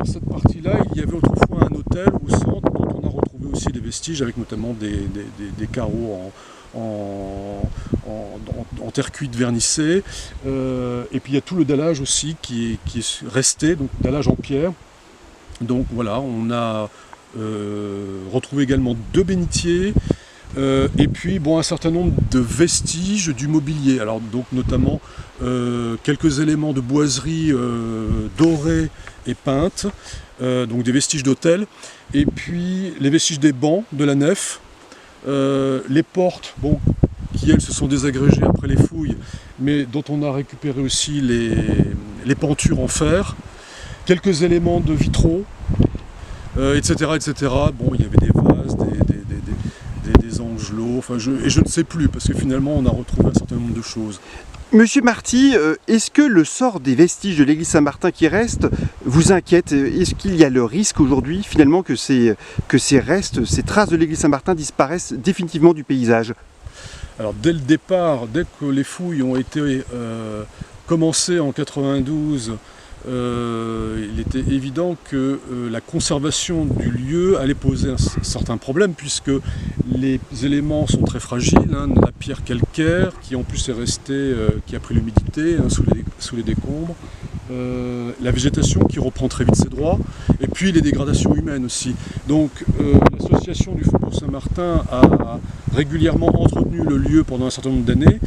dans cette partie-là, il y avait autrefois un hôtel au centre dont on a retrouvé aussi des vestiges avec notamment des carreaux en terre cuite vernissée. Et puis il y a tout le dallage aussi qui est resté, donc dallage en pierre. Donc voilà, on a retrouvé également 2 bénitiers. Et puis bon, un certain nombre de vestiges du mobilier, alors donc notamment quelques éléments de boiserie dorée et peinte, donc des vestiges d'hôtel, et puis les vestiges des bancs de la nef, les portes, bon, qui elles se sont désagrégées après les fouilles, mais dont on a récupéré aussi les pentures en fer, quelques éléments de vitraux, etc., etc. Bon, il y avait des vases, des angelots, enfin je ne sais plus, parce que finalement on a retrouvé un certain nombre de choses. Monsieur Marty, est-ce que le sort des vestiges de l'église Saint-Martin qui restent vous inquiète? Est-ce qu'il y a le risque aujourd'hui finalement que ces restes, ces traces de l'église Saint-Martin disparaissent définitivement du paysage? Alors dès le départ, dès que les fouilles ont été commencées en 92, il était évident que la conservation du lieu allait poser un certain problème, puisque les éléments sont très fragiles, hein, la pierre calcaire qui en plus est restée, qui a pris l'humidité, hein, sous les décombres, la végétation qui reprend très vite ses droits, et puis les dégradations humaines aussi. Donc l'association du Faubourg Saint-Martin a régulièrement entretenu le lieu pendant un certain nombre d'années.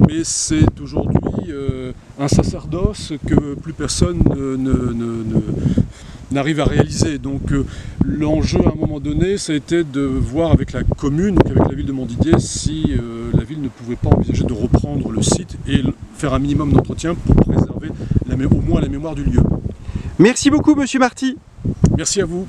Mais c'est aujourd'hui un sacerdoce que plus personne n'arrive à réaliser. Donc l'enjeu à un moment donné, ça a été de voir avec la commune, donc avec la ville de Montdidier, si la ville ne pouvait pas envisager de reprendre le site et faire un minimum d'entretien pour préserver au moins la mémoire du lieu. Merci beaucoup Monsieur Marty. Merci à vous.